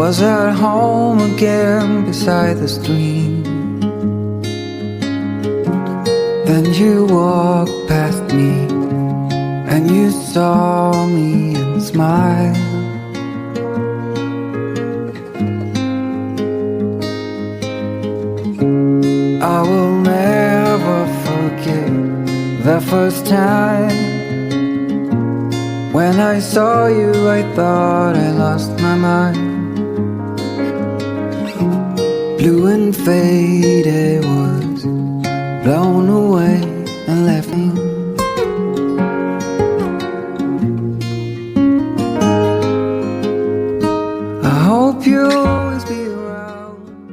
was at home again beside the stream. Then you walked past me and you saw me and smiled. I will never forget the first time when I saw you. I thought I lost my mind. Blue and faded was blown away and left me